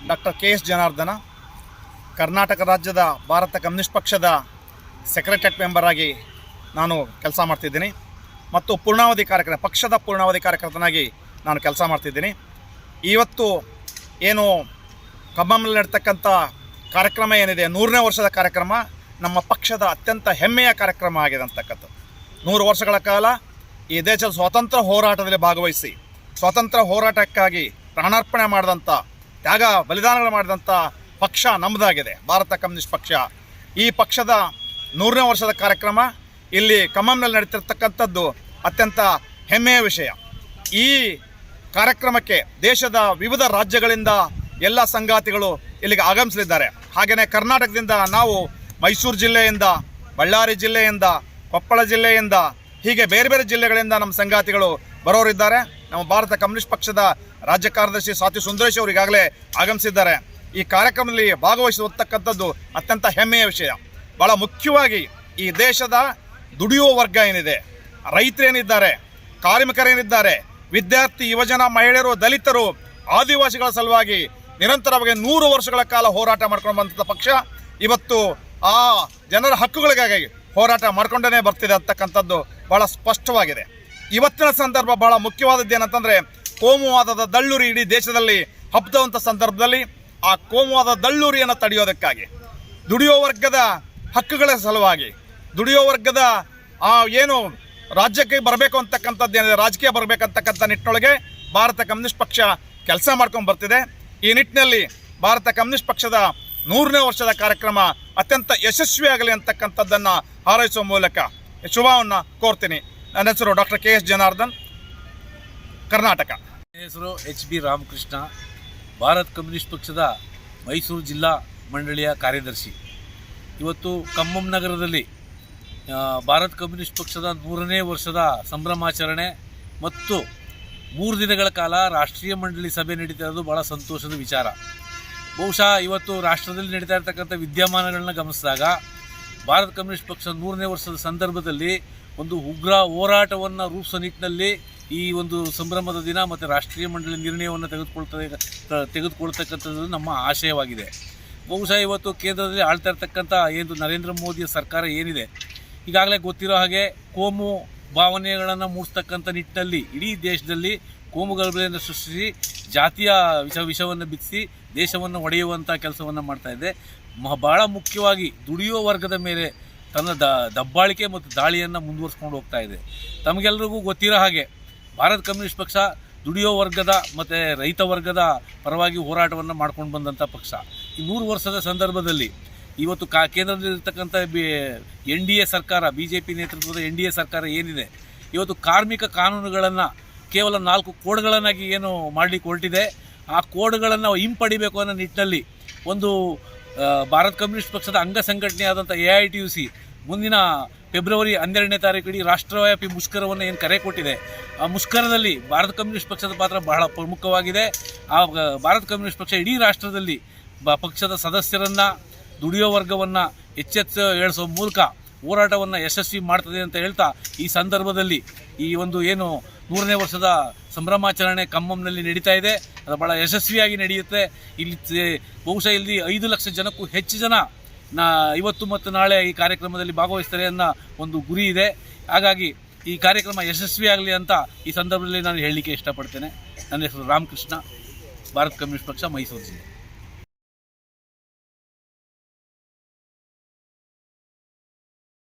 Doctor KS. Janardhana, Karnataka ರಾಜ್ಯದ Bharat communist ಪಕ್ಷದ secretariat member ಆಗಿ ನಾನು ಕೆಲಸ ಮಾಡ್ತಿದ್ದೀನಿ ಮತ್ತು ಪಕ್ಷದ ಪೂರ್ಣಾವಧಿ ಕಾರ್ಯಕರ್ತನಾಗಿ ನಾನು ಕೆಲಸ ಮಾಡ್ತಿದ್ದೀನಿ. ಇವತ್ತು ಏನು ಖಮ್మంನಲ್ಲಿ ನಡೀತಕ್ಕಂಥ ಕಾರ್ಯಕ್ರಮ ಏನಿದೆ, 100ನೇ ವರ್ಷದ ಕಾರ್ಯಕ್ರಮ ನಮ್ಮ ಪಕ್ಷದ ಅತ್ಯಂತ ಹೆಮ್ಮೆಯ ಕಾರ್ಯಕ್ರಮ ಆಗಿದೆ ಅಂತಕ್ಕಂಥದ್ದು. 100 ವರ್ಷಗಳ ಕಾಲ ಈ ದೇಶದ ಸ್ವಾತಂತ್ರ್ಯ ಹೋರಾಟದಲ್ಲಿ ಭಾಗವಹಿಸಿ ಸ್ವಾತಂತ್ರ್ಯ ಹೋರಾಟಕ್ಕಾಗಿ ಪ್ರಾಣಾರ್ಪಣೆ ಮಾಡಿದಂಥ, ತ್ಯಾಗ ಬಲಿದಾನಗಳು ಮಾಡಿದಂಥ ಪಕ್ಷ ನಮ್ಮದಾಗಿದೆ, ಭಾರತ ಕಮ್ಯುನಿಸ್ಟ್ ಪಕ್ಷ. ಈ ಪಕ್ಷದ 100ನೇ ವರ್ಷದ ಕಾರ್ಯಕ್ರಮ ಇಲ್ಲಿ ಖಮ್మంನಲ್ಲಿ ನಡೀತಿರ್ತಕ್ಕಂಥದ್ದು ಅತ್ಯಂತ ಹೆಮ್ಮೆಯ ವಿಷಯ. ಈ ಕಾರ್ಯಕ್ರಮಕ್ಕೆ ದೇಶದ ವಿವಿಧ ರಾಜ್ಯಗಳಿಂದ ಎಲ್ಲ ಸಂಗಾತಿಗಳು ಇಲ್ಲಿಗೆ ಆಗಮಿಸಲಿದ್ದಾರೆ. ಹಾಗೆಯೇ ಕರ್ನಾಟಕದಿಂದ ನಾವು ಮೈಸೂರು ಜಿಲ್ಲೆಯಿಂದ, ಬಳ್ಳಾರಿ ಜಿಲ್ಲೆಯಿಂದ, ಕೊಪ್ಪಳ ಜಿಲ್ಲೆಯಿಂದ, ಹೀಗೆ ಬೇರೆ ಬೇರೆ ಜಿಲ್ಲೆಗಳಿಂದ ನಮ್ಮ ಸಂಗಾತಿಗಳು ಬರೋರಿದ್ದಾರೆ. ನಮ್ಮ ಭಾರತ ಕಮ್ಯುನಿಸ್ಟ್ ಪಕ್ಷದ ರಾಜ್ಯ ಕಾರ್ಯದರ್ಶಿ ಸ್ವಾತಿ ಸುಂದರೇಶ್ ಅವರು ಈಗಾಗಲೇ ಆಗಮಿಸಿದ್ದಾರೆ. ಈ ಕಾರ್ಯಕ್ರಮದಲ್ಲಿ ಭಾಗವಹಿಸುವತಕ್ಕಂಥದ್ದು ಅತ್ಯಂತ ಹೆಮ್ಮೆಯ ವಿಷಯ. ಭಾಳ ಮುಖ್ಯವಾಗಿ ಈ ದೇಶದ ದುಡಿಯುವ ವರ್ಗ ಏನಿದೆ, ರೈತರೇನಿದ್ದಾರೆ, ಕಾರ್ಮಿಕರೇನಿದ್ದಾರೆ, ವಿದ್ಯಾರ್ಥಿ, ಯುವಜನ, ಮಹಿಳೆಯರು, ದಲಿತರು, ಆದಿವಾಸಿಗಳ ಸಲುವಾಗಿ ನಿರಂತರವಾಗಿ 100 ವರ್ಷಗಳ ಕಾಲ ಹೋರಾಟ ಮಾಡ್ಕೊಂಡು ಬಂದಂಥ ಪಕ್ಷ ಇವತ್ತು ಆ ಜನರ ಹಕ್ಕುಗಳಿಗಾಗಿ ಹೋರಾಟ ಮಾಡ್ಕೊಂಡೇ ಬರ್ತಿದೆ ಅಂತಕ್ಕಂಥದ್ದು ಭಾಳ ಸ್ಪಷ್ಟವಾಗಿದೆ. ಇವತ್ತಿನ ಸಂದರ್ಭ ಭಾಳ ಮುಖ್ಯವಾದದ್ದು ಏನಂತಂದರೆ, ಕೋಮುವಾದದ ದಳ್ಳೂರಿ ಇಡೀ ದೇಶದಲ್ಲಿ ಹಬ್ಬದಂಥ ಸಂದರ್ಭದಲ್ಲಿ ಆ ಕೋಮುವಾದ ದಳ್ಳೂರಿಯನ್ನು ತಡೆಯೋದಕ್ಕಾಗಿ, ದುಡಿಯೋ ವರ್ಗದ ಹಕ್ಕುಗಳ ಸಲುವಾಗಿ, ದುಡಿಯೋ ವರ್ಗದ ಏನು ರಾಜ್ಯಕ್ಕೆ ಬರಬೇಕು ಅಂತಕ್ಕಂಥದ್ದು ಏನಿದೆ, ರಾಜಕೀಯ ಬರಬೇಕಂತಕ್ಕಂಥ ನಿಟ್ಟಿನೊಳಗೆ ಭಾರತ ಕಮ್ಯುನಿಸ್ಟ್ ಪಕ್ಷ ಕೆಲಸ ಮಾಡ್ಕೊಂಡು ಬರ್ತಿದೆ. ಈ ನಿಟ್ಟಿನಲ್ಲಿ ಭಾರತ ಕಮ್ಯುನಿಸ್ಟ್ ಪಕ್ಷದ 100ನೇ ವರ್ಷದ ಕಾರ್ಯಕ್ರಮ ಅತ್ಯಂತ ಯಶಸ್ವಿಯಾಗಲಿ ಅಂತಕ್ಕಂಥದ್ದನ್ನು ಹಾರೈಸುವ ಮೂಲಕ ಶುಭವನ್ನು ಕೋರ್ತೀನಿ. ನನ್ನ ಹೆಸರು ಡಾಕ್ಟರ್ ಕೆ.ಎಸ್. ಜನಾರ್ದನ್, ಕರ್ನಾಟಕ. ನನ್ನ ಹೆಸರು H.B. ರಾಮಕೃಷ್ಣ, ಭಾರತ ಕಮ್ಯುನಿಸ್ಟ್ ಪಕ್ಷದ ಮೈಸೂರು ಜಿಲ್ಲಾ ಮಂಡಳಿಯ ಕಾರ್ಯದರ್ಶಿ. ಇವತ್ತು ಖಮ್ಮಂ ನಗರದಲ್ಲಿ ಭಾರತ ಕಮ್ಯುನಿಸ್ಟ್ ಪಕ್ಷದ 100ನೇ ವರ್ಷದ ಸಂಭ್ರಮಾಚರಣೆ ಮತ್ತು 3 ದಿನಗಳ ಕಾಲ ರಾಷ್ಟ್ರೀಯ ಮಂಡಳಿ ಸಭೆ ನಡೀತಾ ಇರೋದು ಭಾಳ ಸಂತೋಷದ ವಿಚಾರ. ಬಹುಶಃ ಇವತ್ತು ರಾಷ್ಟ್ರದಲ್ಲಿ ನಡೀತಾ ಇರ್ತಕ್ಕಂಥ ವಿದ್ಯಮಾನಗಳನ್ನ ಗಮನಿಸಿದಾಗ ಭಾರತ ಕಮ್ಯುನಿಸ್ಟ್ ಪಕ್ಷ 100ನೇ ವರ್ಷದ ಸಂದರ್ಭದಲ್ಲಿ ಒಂದು ಉಗ್ರ ಹೋರಾಟವನ್ನು ರೂಪಿಸೋ ನಿಟ್ಟಿನಲ್ಲಿ ಈ ಒಂದು ಸಂಭ್ರಮದ ದಿನ ಮತ್ತು ರಾಷ್ಟ್ರೀಯ ಮಂಡಳಿ ನಿರ್ಣಯವನ್ನು ತೆಗೆದುಕೊಳ್ತಕ್ಕಂಥದ್ದು ನಮ್ಮ ಆಶಯವಾಗಿದೆ. ಬಹುಶಃ ಇವತ್ತು ಕೇಂದ್ರದಲ್ಲಿ ಆಳ್ತಾ ಇರ್ತಕ್ಕಂಥ ಏನು ನರೇಂದ್ರ ಮೋದಿಯ ಸರ್ಕಾರ ಏನಿದೆ, ಈಗಾಗಲೇ ಗೊತ್ತಿರೋ ಹಾಗೆ ಕೋಮು ಭಾವನೆಗಳನ್ನು ಮೂಡಿಸ್ತಕ್ಕಂಥ ನಿಟ್ಟಿನಲ್ಲಿ ಇಡೀ ದೇಶದಲ್ಲಿ ಕೋಮುಗಲಭೆಯನ್ನು ಸೃಷ್ಟಿಸಿ ಜಾತಿಯ ವಿಷವನ್ನು ಬಿತ್ತಿಸಿ ದೇಶವನ್ನು ಒಡೆಯುವಂಥ ಕೆಲಸವನ್ನು ಮಾಡ್ತಾ ಇದೆ. ಭಾಳ ಮುಖ್ಯವಾಗಿ ದುಡಿಯುವ ವರ್ಗದ ಮೇಲೆ ತನ್ನ ದಬ್ಬಾಳಿಕೆ ಮತ್ತು ದಾಳಿಯನ್ನು ಮುಂದುವರಿಸ್ಕೊಂಡು ಹೋಗ್ತಾ ಇದೆ. ತಮಗೆಲ್ಲರಿಗೂ ಗೊತ್ತಿರೋ ಹಾಗೆ ಭಾರತ ಕಮ್ಯುನಿಸ್ಟ್ ಪಕ್ಷ ದುಡಿಯೋ ವರ್ಗದ ಮತ್ತು ರೈತ ವರ್ಗದ ಪರವಾಗಿ ಹೋರಾಟವನ್ನು ಮಾಡ್ಕೊಂಡು ಬಂದಂಥ ಪಕ್ಷ. ಈ 100 ವರ್ಷದ ಸಂದರ್ಭದಲ್ಲಿ ಇವತ್ತು ಕೇಂದ್ರದಲ್ಲಿರ್ತಕ್ಕಂಥ NDA ಸರ್ಕಾರ, BJP ನೇತೃತ್ವದ NDA ಸರ್ಕಾರ ಏನಿದೆ, ಇವತ್ತು ಕಾರ್ಮಿಕ ಕಾನೂನುಗಳನ್ನು ಕೇವಲ 4 ಕೋಡ್ಗಳನ್ನಾಗಿ ಏನು ಮಾಡಲಿಕ್ಕೆ ಹೊರಟಿದೆ, ಆ ಕೋಡ್ಗಳನ್ನು ಹಿಂಪಡಿಬೇಕು ಅನ್ನೋ ನಿಟ್ಟಿನಲ್ಲಿ ಒಂದು ಭಾರತ ಕಮ್ಯುನಿಸ್ಟ್ ಪಕ್ಷದ ಅಂಗ ಸಂಘಟನೆಯಾದಂಥ AITUC ಮುಂದಿನ ಫೆಬ್ರವರಿ 12ನೇ ತಾರೀಕು ಇಡೀ ರಾಷ್ಟ್ರವ್ಯಾಪಿ ಮುಷ್ಕರವನ್ನು ಏನು ಕರೆ ಕೊಟ್ಟಿದೆ, ಆ ಮುಷ್ಕರದಲ್ಲಿ ಭಾರತ ಕಮ್ಯುನಿಸ್ಟ್ ಪಕ್ಷದ ಪಾತ್ರ ಬಹಳ ಪ್ರಮುಖವಾಗಿದೆ. ಆ ಭಾರತ ಕಮ್ಯುನಿಸ್ಟ್ ಪಕ್ಷ ಇಡೀ ರಾಷ್ಟ್ರದಲ್ಲಿ ಪಕ್ಷದ ಸದಸ್ಯರನ್ನು, ದುಡಿಯೋ ವರ್ಗವನ್ನು ಏಳಿಸೋ ಮೂಲಕ ಹೋರಾಟವನ್ನು ಯಶಸ್ವಿ ಮಾಡ್ತದೆ ಅಂತ ಹೇಳ್ತಾ, ಈ ಸಂದರ್ಭದಲ್ಲಿ ಈ ಒಂದು ಏನು 100ನೇ ವರ್ಷದ ಸಂಭ್ರಮಾಚರಣೆ ಖಮ್మంನಲ್ಲಿ ನಡೀತಾ ಇದೆ, ಅದು ಭಾಳ ಯಶಸ್ವಿಯಾಗಿ ನಡೆಯುತ್ತೆ. ಇಲ್ಲಿ ಬಹುಶಃ ಇಲ್ಲಿ 5 ಲಕ್ಷ ಜನಕ್ಕೂ ಹೆಚ್ಚು ಜನ ಇವತ್ತು ಮತ್ತು ನಾಳೆ ಈ ಕಾರ್ಯಕ್ರಮದಲ್ಲಿ ಭಾಗವಹಿಸ್ತಾರೆ ಅನ್ನೋ ಒಂದು ಗುರಿ ಇದೆ. ಹಾಗಾಗಿ ಈ ಕಾರ್ಯಕ್ರಮ ಯಶಸ್ವಿಯಾಗಲಿ ಅಂತ ಈ ಸಂದರ್ಭದಲ್ಲಿ ನಾನು ಹೇಳಲಿಕ್ಕೆ ಇಷ್ಟಪಡ್ತೇನೆ. ನನ್ನ ಹೆಸರು ರಾಮಕೃಷ್ಣ, ಭಾರತ ಕಮ್ಯುನಿಸ್ಟ್ ಪಕ್ಷ, ಮೈಸೂರು ಜಿಲ್ಲೆ.